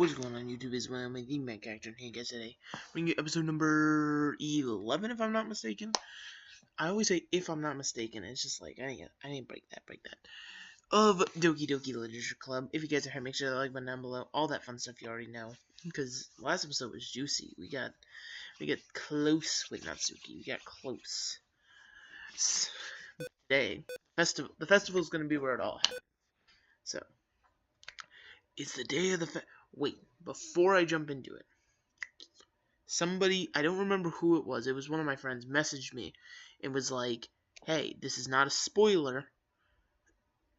What's going on YouTube is when I'm the main character, and hey guys, today bring you episode number 11 if I'm not mistaken. I always say if I'm not mistaken, it's just like I need to break that of Doki Doki Literature Club. If you guys are here, make sure to like button down below, all that fun stuff you already know, because last episode was juicy. We got close. Wait, not Suki, we got close. Today the festival is going to be where it all happens. So it's the day of the wait, before I jump into it, somebody, I don't remember who it was one of my friends, messaged me and was like, hey, this is not a spoiler,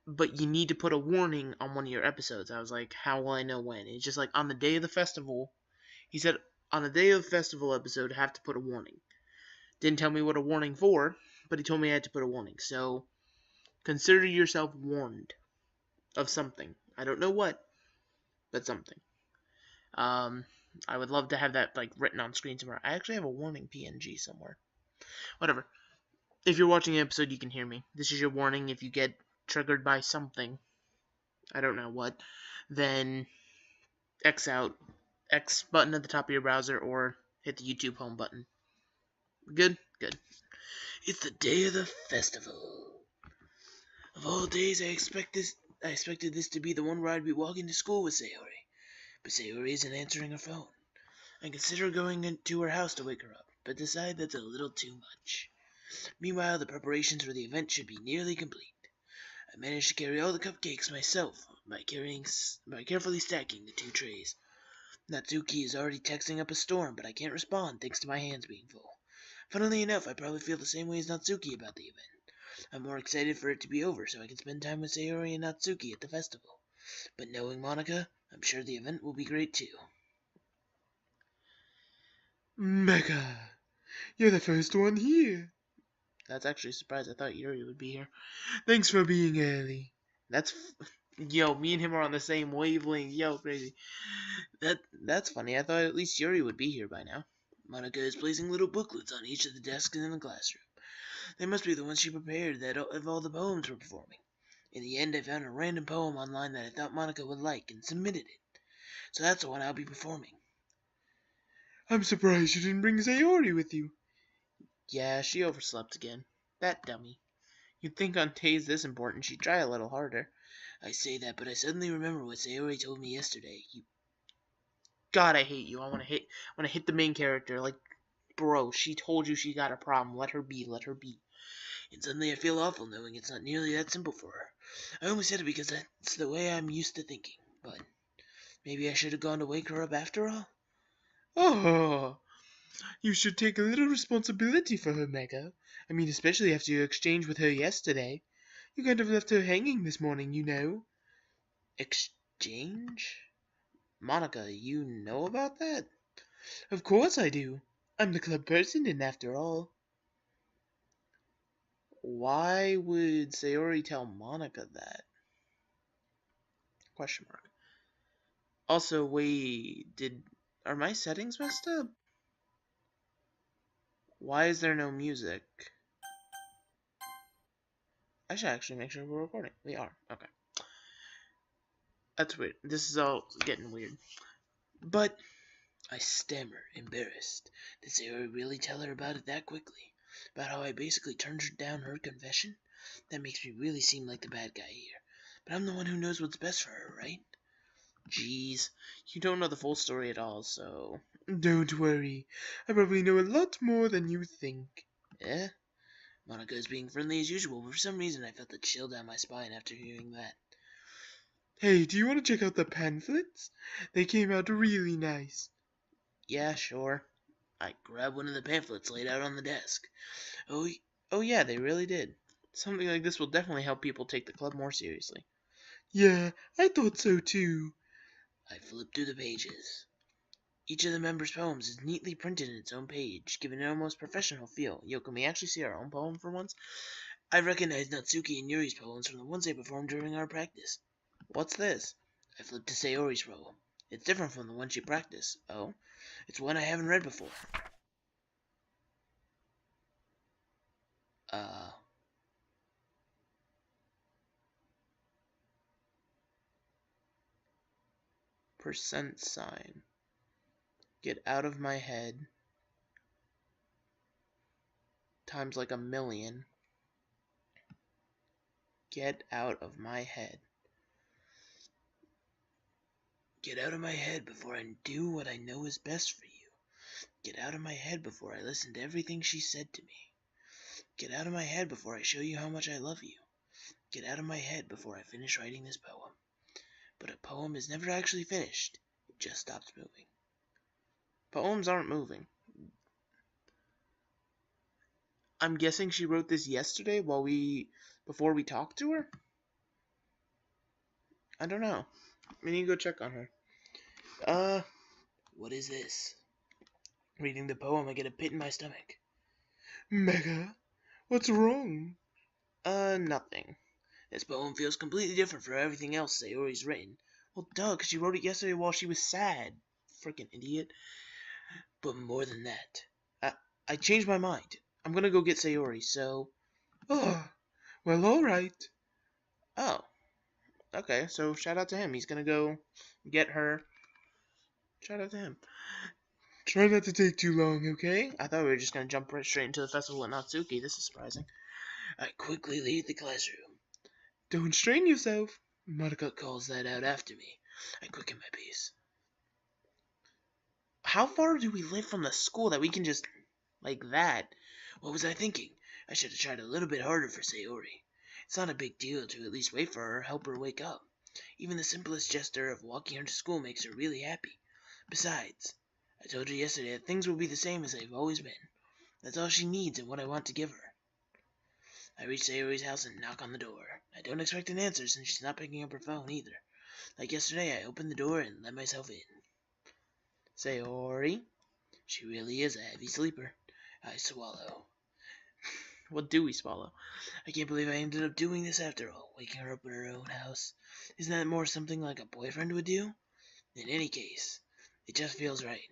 but you need to put a warning on one of your episodes. I was like, how will I know when? It's just like, on the day of the festival, he said, on the day of the festival episode, I have to put a warning. Didn't tell me what a warning for, but he told me I had to put a warning. So, consider yourself warned of something. I don't know what, but something. I would love to have that like written on screen somewhere. I actually have a warning PNG somewhere. Whatever. If you're watching the episode, you can hear me. This is your warning. If you get triggered by something, I don't know what, then X out. X button at the top of your browser, or hit the YouTube home button. Good? Good. It's the day of the festival. Of all days, I expected this to be the one where I'd be walking to school with Sayori. But Sayori isn't answering her phone. I consider going into her house to wake her up, but decide that's a little too much. Meanwhile, the preparations for the event should be nearly complete. I managed to carry all the cupcakes myself by carefully stacking the 2 trays. Natsuki is already texting up a storm, but I can't respond thanks to my hands being full. Funnily enough, I probably feel the same way as Natsuki about the event. I'm more excited for it to be over so I can spend time with Sayori and Natsuki at the festival. But knowing Monica, I'm sure the event will be great too. Mega! You're the first one here. That's actually a surprise. I thought Yuri would be here. Thanks for being early. Yo, me and him are on the same wavelength. Yo, crazy. That's funny. I thought at least Yuri would be here by now. Monica is placing little booklets on each of the desks in the classroom. They must be the ones she prepared of all the poems we're performing. In the end, I found a random poem online that I thought Monica would like and submitted it. So that's the one I'll be performing. I'm surprised you didn't bring Sayori with you. Yeah, she overslept again. That dummy. You'd think on days this important she'd try a little harder. I say that, but I suddenly remember what Sayori told me yesterday. God, I hate you. I want to hit the main character. Like, bro, she told you she got a problem. Let her be. Let her be. And suddenly I feel awful knowing it's not nearly that simple for her. I only said it because that's the way I'm used to thinking. But maybe I should have gone to wake her up after all. Oh, you should take a little responsibility for her, Mega. I mean, especially after your exchange with her yesterday. You kind of left her hanging this morning, you know. Exchange? Monica, you know about that? Of course I do. I'm the club president, after all. Why would Sayori tell Monica that? Question mark. Also, wait, are my settings messed up? Why is there no music? I should actually make sure we're recording. We are. Okay. That's weird. This is all getting weird. But I stammer, embarrassed. Did Sayori really tell her about it that quickly? About how I basically turned down her confession? That makes me really seem like the bad guy here. But I'm the one who knows what's best for her, right? Jeez, you don't know the full story at all, so... Don't worry. I probably know a lot more than you think. Eh? Monica is being friendly as usual, but for some reason I felt a chill down my spine after hearing that. Hey, do you want to check out the pamphlets? They came out really nice. Yeah, sure. I grabbed one of the pamphlets laid out on the desk. Oh yeah, they really did. Something like this will definitely help people take the club more seriously. Yeah, I thought so too. I flipped through the pages. Each of the members' poems is neatly printed in its own page, giving an almost professional feel. Yo, can we actually see our own poem for once? I recognized Natsuki and Yuri's poems from the ones they performed during our practice. What's this? I flipped to Sayori's poem. It's different from the one she practiced. Oh? It's one I haven't read before. percent sign. Get out of my head. Times like 1,000,000. Get out of my head. Get out of my head before I do what I know is best for you. Get out of my head before I listen to everything she said to me. Get out of my head before I show you how much I love you. Get out of my head before I finish writing this poem. But a poem is never actually finished. It just stops moving. Poems aren't moving. I'm guessing she wrote this yesterday before we talked to her? I don't know. We need to go check on her. What is this? Reading the poem, I get a pit in my stomach. Mega, what's wrong? Nothing. This poem feels completely different from everything else Sayori's written. Well, duh, 'cause she wrote it yesterday while she was sad. Freaking idiot. But more than that, I changed my mind. I'm gonna go get Sayori, so... Oh, well, alright. Oh, okay, so shout out to him. He's gonna go get her. Shout out to him. Try not to take too long, okay? I thought we were just gonna jump right straight into the festival at Natsuki. This is surprising. I quickly leave the classroom. Don't strain yourself. Madoka calls that out after me. I quicken my pace. How far do we live from the school that we can just... like that? What was I thinking? I should have tried a little bit harder for Sayori. It's not a big deal to at least wait for her, help her wake up. Even the simplest gesture of walking her to school makes her really happy. Besides, I told her yesterday that things will be the same as they've always been. That's all she needs and what I want to give her. I reach Sayori's house and knock on the door. I don't expect an answer since she's not picking up her phone either. Like yesterday, I opened the door and let myself in. Sayori? She really is a heavy sleeper. I swallow. What do we swallow? I can't believe I ended up doing this after all, waking her up in her own house. Isn't that more something like a boyfriend would do? In any case, it just feels right.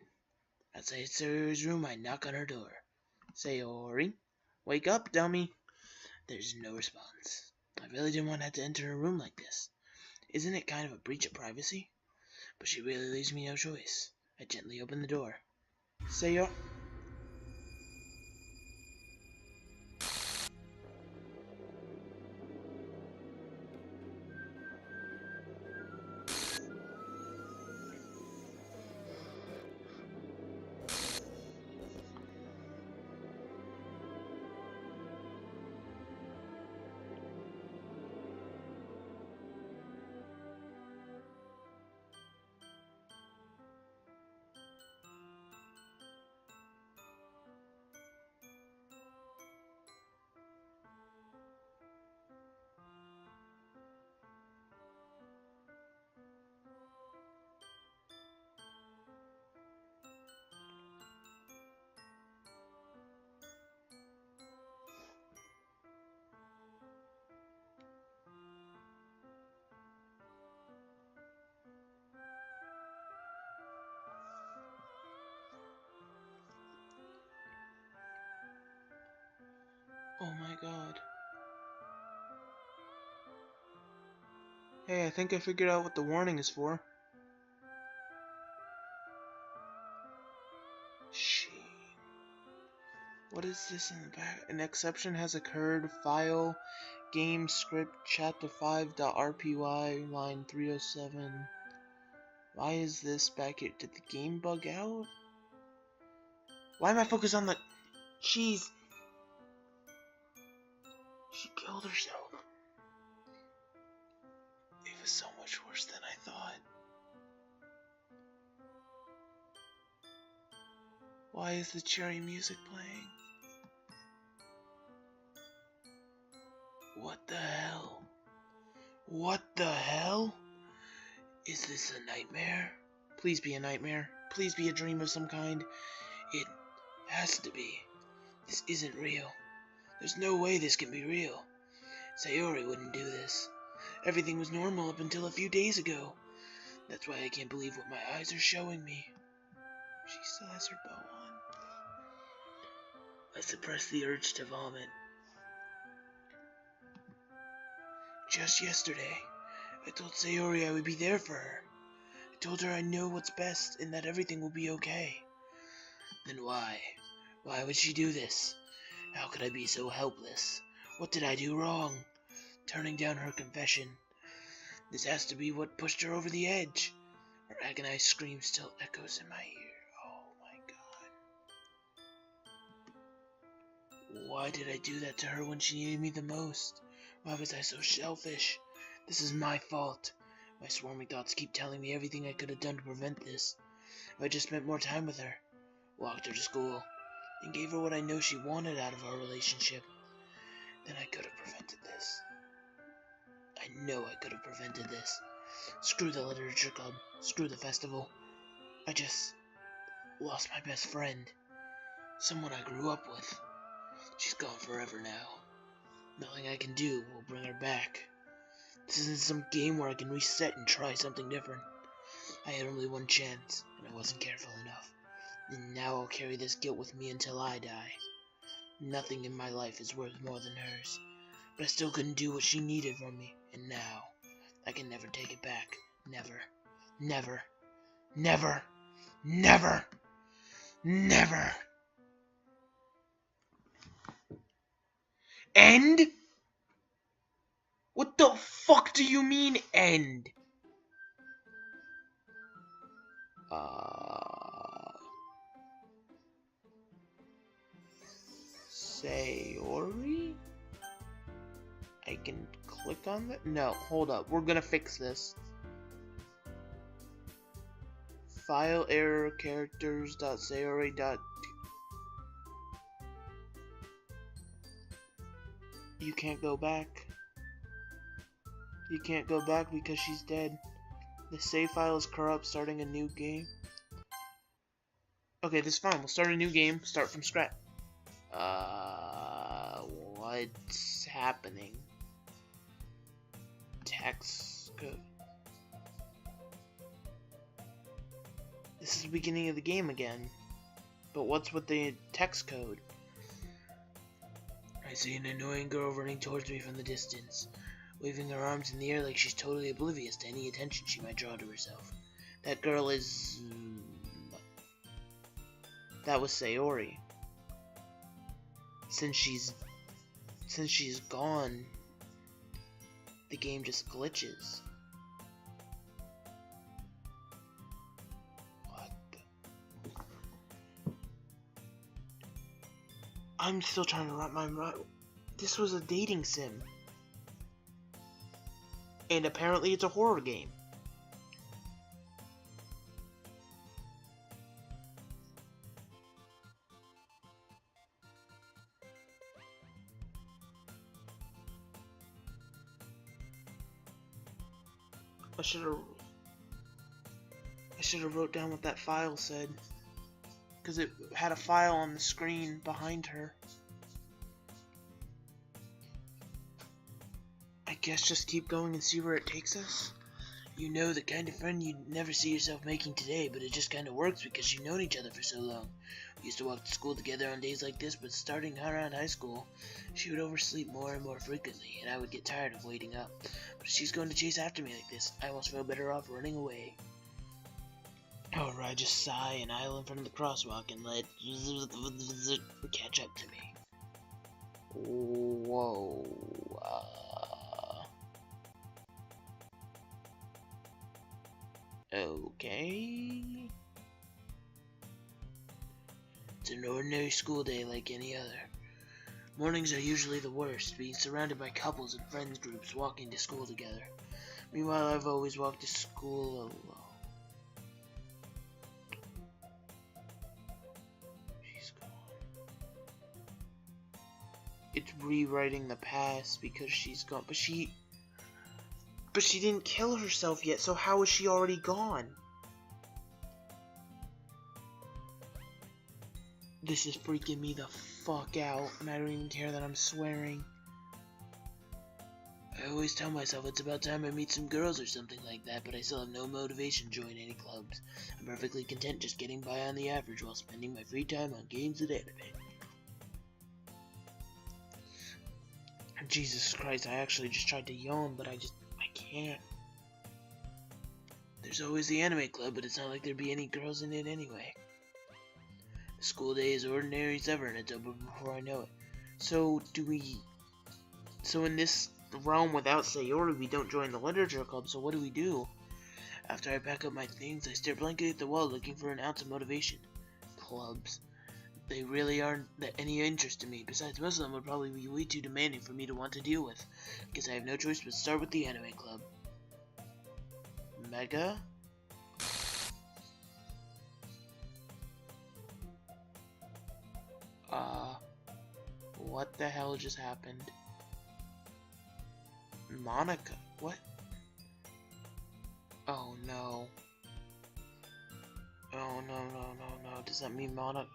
Outside Sayori's room, I knock on her door. Sayori? Wake up, dummy. There's no response. I really didn't want to have to enter her room like this. Isn't it kind of a breach of privacy? But she really leaves me no choice. I gently open the door. Sayori... Oh my god. Hey, I think I figured out what the warning is for. Sheen. What is this in the back? An exception has occurred. File, game script, chapter 5.rpy, line 307. Why is this back here? Did the game bug out? Why am I focused on the... She killed herself. It was so much worse than I thought. Why is the cherry music playing? What the hell? What the hell? Is this a nightmare? Please be a nightmare. Please be a dream of some kind. It has to be. This isn't real. There's no way this can be real. Sayori wouldn't do this. Everything was normal up until a few days ago. That's why I can't believe what my eyes are showing me. She still has her bow on. I suppress the urge to vomit. Just yesterday, I told Sayori I would be there for her. I I told her I know what's best and that everything will be okay. Then why? Why would she do this? How could I be so helpless? What did I do wrong? Turning down her confession. This has to be what pushed her over the edge. Her agonized scream still echoes in my ear. Oh my god. Why did I do that to her when she needed me the most? Why was I so selfish? This is my fault. My swarming thoughts keep telling me everything I could have done to prevent this. If I just spent more time with her, walked her to school, and gave her what I know she wanted out of our relationship, then I could have prevented this. I know I could have prevented this. Screw the literature club. Screw the festival. I just lost my best friend. Someone I grew up with. She's gone forever now. Nothing I can do will bring her back. This isn't some game where I can reset and try something different. I had only one chance, and I wasn't careful enough. And now I'll carry this guilt with me until I die. Nothing in my life is worth more than hers. But I still couldn't do what she needed from me. And now, I can never take it back. Never. Never. Never. Never. Never. End? What the fuck do you mean, end? Sayori? I can click on that? No, hold up. We're gonna fix this. File error characters.sayori. You can't go back. You can't go back because she's dead. The save file is corrupt, starting a new game. Okay, this is fine. We'll start a new game, start from scratch. What's happening? Text code. This is the beginning of the game again. But what's with the text code? I see an annoying girl running towards me from the distance, waving her arms in the air like she's totally oblivious to any attention she might draw to herself. That girl is... that was Sayori. Since she's gone, the game just glitches. What the... I'm still trying to wrap my mind. This was a dating sim. And apparently it's a horror game. I should have wrote down what that file said, because it had a file on the screen behind her. I guess just keep going and see where it takes us. You know, the kind of friend you'd never see yourself making today, but it just kind of works because you've known each other for so long. We used to walk to school together on days like this, but starting around high school, she would oversleep more and more frequently, and I would get tired of waiting up. But if she's going to chase after me like this, I almost feel better off running away. Or I just sigh and idle in front of the crosswalk and let catch up to me. Whoa. Okay. It's an ordinary school day like any other. Mornings are usually the worst, being surrounded by couples and friends groups walking to school together. Meanwhile, I've always walked to school alone. She's gone. It's rewriting the past because she's gone, but she didn't kill herself yet, so how is she already gone? This is freaking me the fuck out, and I don't even care that I'm swearing. I always tell myself it's about time I meet some girls or something like that, but I still have no motivation to join any clubs. I'm perfectly content just getting by on the average while spending my free time on games and anime. Jesus Christ, I actually just tried to yawn, but I can't. There's always the anime club, but it's not like there'd be any girls in it anyway. The school day is ordinary as ever, and it's over before I know it. So in this realm without Sayori, we don't join the literature club, so what do we do? After I pack up my things, I stare blankly at the wall looking for an ounce of motivation. Clubs. They really aren't any interest in me. Besides, most of them would probably be way too demanding for me to want to deal with. Guess I have no choice but to start with the anime club. Mega? What the hell just happened? Monica? What? Oh no. Oh no. Does that mean Monica?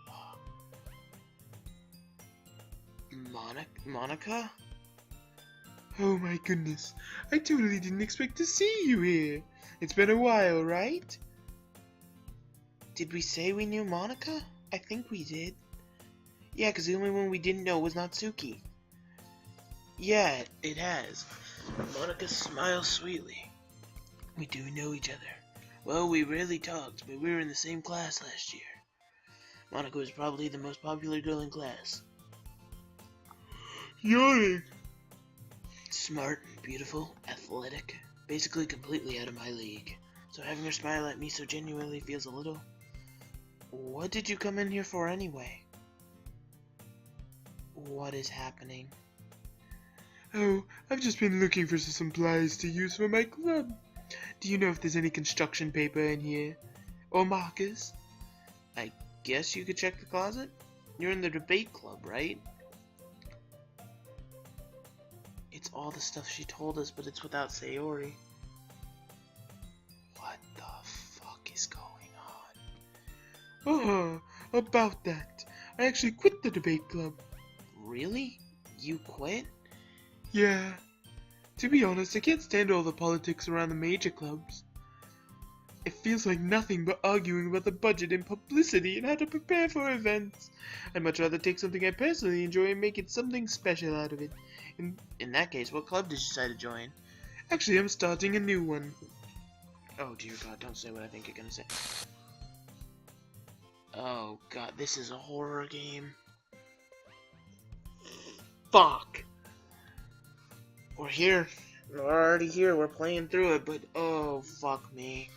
Monica? Oh my goodness. I totally didn't expect to see you here. It's been a while, right? Did we say we knew Monica? I think we did. Yeah, because the only one we didn't know was Natsuki. Yeah, it has. Monica smiles sweetly. We do know each other. Well, we rarely talked, but we were in the same class last year. Monica was probably the most popular girl in class. Yawning. Smart, beautiful, athletic, basically completely out of my league. So having her smile at me so genuinely feels a little... What did you come in here for anyway? What is happening? Oh, I've just been looking for some supplies to use for my club. Do you know if there's any construction paper in here? Or markers? I guess you could check the closet? You're in the debate club, right? It's all the stuff she told us, but it's without Sayori. What the fuck is going on? Oh, about that. I actually quit the debate club. Really? You quit? Yeah. To be honest, I can't stand all the politics around the major clubs. It feels like nothing but arguing about the budget and publicity and how to prepare for events. I'd much rather take something I personally enjoy and make it something special out of it. In that case, what club did you decide to join? Actually, I'm starting a new one. Oh dear God, don't say what I think you're gonna say. Oh God, this is a horror game. Fuck! We're here. We're already here. We're playing through it, but oh, fuck me.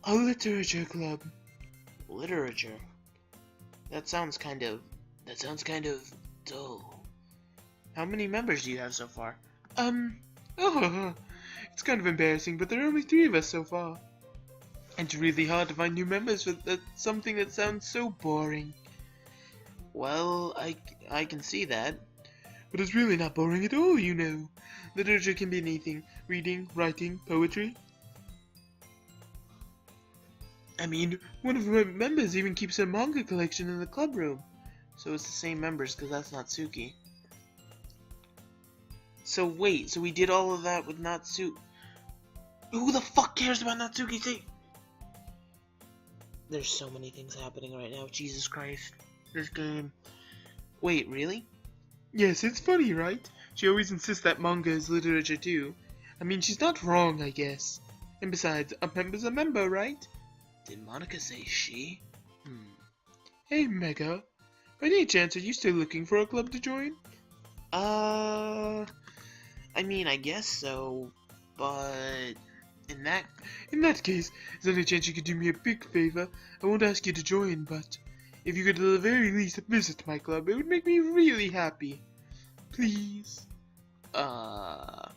A literature club. Literature? That sounds kind of dull. How many members do you have so far? It's kind of embarrassing, but there are only 3 of us so far. It's really hard to find new members for something that sounds so boring. Well, I can see that. But it's really not boring at all, you know. Literature can be anything. Reading, writing, poetry. I mean, one of my members even keeps a manga collection in the club room. So it's the same members, because that's Natsuki. So wait, so we did all of that with Natsuki. Who the fuck cares about Natsuki? See? There's so many things happening right now. Jesus Christ. This game. Wait, really? Yes, it's funny, right? She always insists that manga is literature too. I mean, she's not wrong, I guess. And besides, a member's a member, right? Did Monica say she? Hey, Mega. By any chance, are you still looking for a club to join? I mean, I guess so, but... In that case, is there any chance you could do me a big favor? I won't ask you to join, but... If you could at the very least visit my club, it would make me really happy. Please. Well,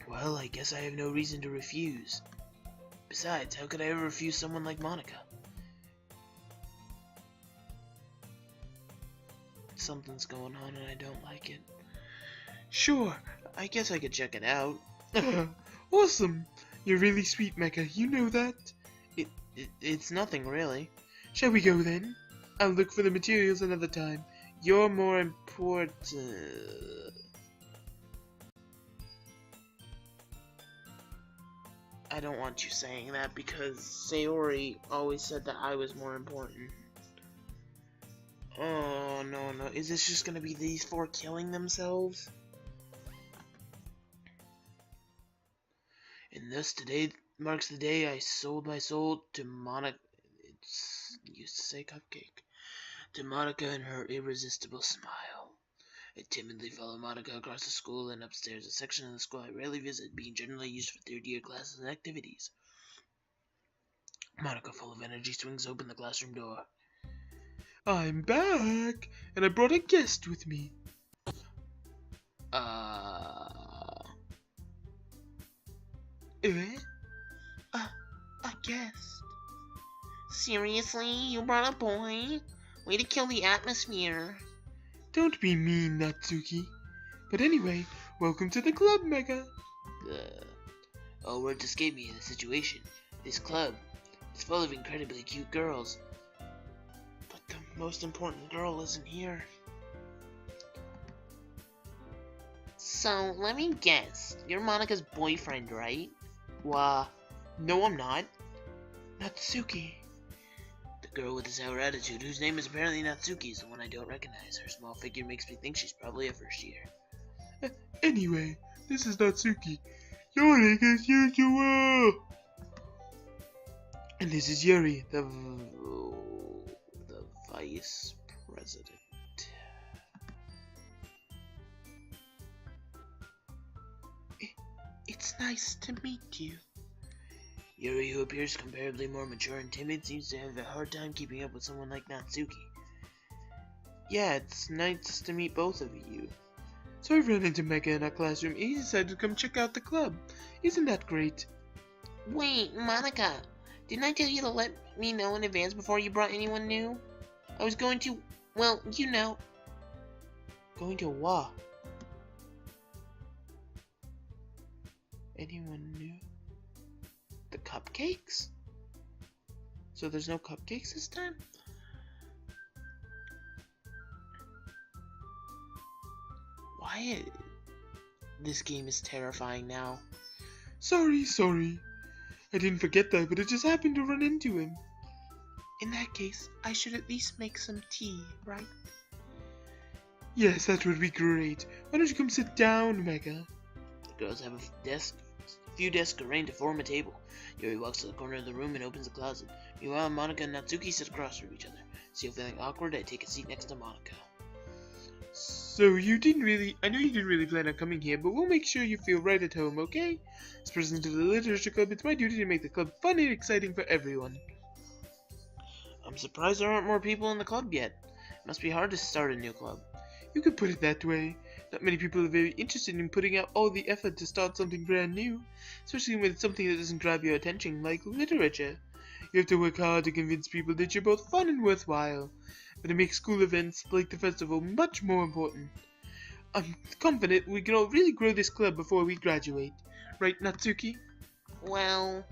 I guess I have no reason to refuse. Besides, how could I ever refuse someone like Monica? Something's going on and I don't like it. Sure, I guess I could check it out. Awesome! You're really sweet, Mecha, you know that? It's nothing, really. Shall we go then? I'll look for the materials another time. You're more important. I don't want you saying that because Sayori always said that I was more important. Oh, no. Is this just gonna be these 4 killing themselves? And thus today marks the day I sold my soul to Monica. It's used to say cupcake. To Monica and her irresistible smile. I timidly follow Monica across the school and upstairs, a section of the school I rarely visit, being generally used for third-year classes and activities. Monica, full of energy, swings open the classroom door. I'm back, and I brought a guest with me. Eh? A guest? Seriously? You brought a boy? Way to kill the atmosphere. Don't be mean, Natsuki. But anyway, welcome to the club, Mega. All words escape me in the situation. This club is full of incredibly cute girls. But the most important girl isn't here. So, let me guess. You're Monica's boyfriend, right? No, I'm not. Natsuki. The girl with the sour attitude, whose name is apparently Natsuki, is the one I don't recognize. Her small figure makes me think she's probably a first year. Anyway, this is Natsuki. Yuri as usual. And this is Yuri, the vice president. It's nice to meet you. Yuri, who appears comparably more mature and timid, seems to have a hard time keeping up with someone like Natsuki. Yeah, it's nice to meet both of you. So I ran into Mega in our classroom and he decided to come check out the club. Isn't that great? Wait, Monica, didn't I tell you to let me know in advance before you brought anyone new? I was going to, well, you know. Going to what? Anyone new? The cupcakes? So there's no cupcakes this time? Why? This game is terrifying now. Sorry. I didn't forget that, but I just happened to run into him. In that case, I should at least make some tea, right? Yes, that would be great. Why don't you come sit down, Mega? The girls have a few desks arranged to form a table. Yuri walks to the corner of the room and opens the closet. Meanwhile, Monica and Natsuki sit across from each other. Still feeling awkward, I take a seat next to Monica. So I know you didn't really plan on coming here, but we'll make sure you feel right at home, okay? As president of the literature club, it's my duty to make the club fun and exciting for everyone. I'm surprised there aren't more people in the club yet. It must be hard to start a new club. You could put it that way. Not many people are very interested in putting out all the effort to start something brand new, especially when it's something that doesn't grab your attention, like literature. You have to work hard to convince people that you're both fun and worthwhile, but it makes school events, like the festival, much more important. I'm confident we can all really grow this club before we graduate. Right, Natsuki? Well,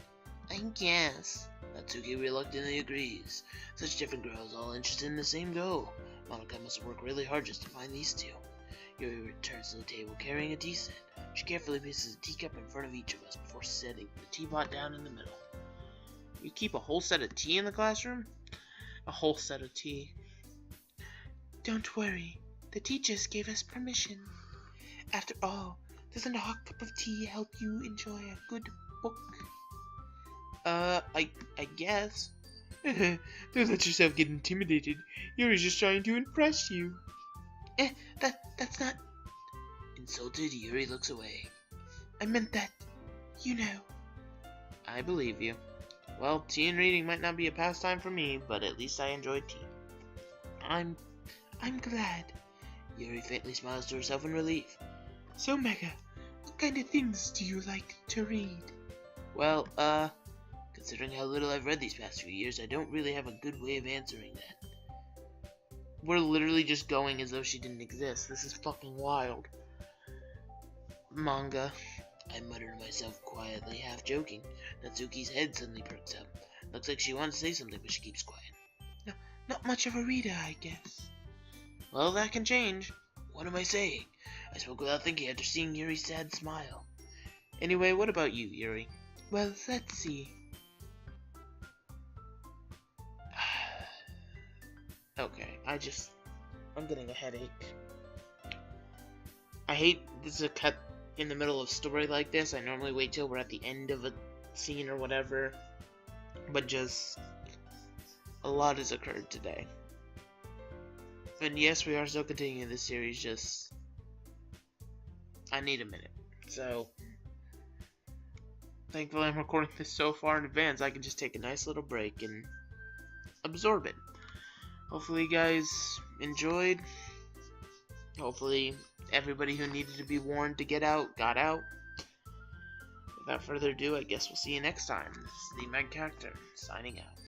I guess. Natsuki reluctantly agrees. Such different girls, all interested in the same goal. Monica must work really hard just to find these two. Yuri returns to the table carrying a tea set. She carefully places a teacup in front of each of us before setting the teapot down in the middle. You keep a whole set of tea in the classroom? A whole set of tea. Don't worry. The teachers gave us permission. After all, doesn't a hot cup of tea help you enjoy a good book? I guess. Don't let yourself get intimidated. Yuri's just trying to impress you. That's not... Insulted, Yuri looks away. I meant that, you know. I believe you. Well, tea and reading might not be a pastime for me, but at least I enjoy tea. I'm glad. Yuri faintly smiles to herself in relief. So, Mega, what kind of things do you like to read? Well, considering how little I've read these past few years, I don't really have a good way of answering that. We're literally just going as though she didn't exist. This is fucking wild. Manga. I mutter to myself quietly, half joking. Natsuki's head suddenly perks up. Looks like she wants to say something, but she keeps quiet. No, not much of a reader, I guess. Well, that can change. What am I saying? I spoke without thinking after seeing Yuri's sad smile. Anyway, what about you, Yuri? Well, let's see. Okay, I'm getting a headache. I hate this is a cut in the middle of a story like this. I normally wait till we're at the end of a scene or whatever. But just a lot has occurred today. And yes, we are still continuing this series, just I need a minute. So thankfully I'm recording this so far in advance I can just take a nice little break and absorb it. Hopefully you guys enjoyed. Hopefully everybody who needed to be warned to get out, got out. Without further ado, I guess we'll see you next time. This is the Meg Character, signing out.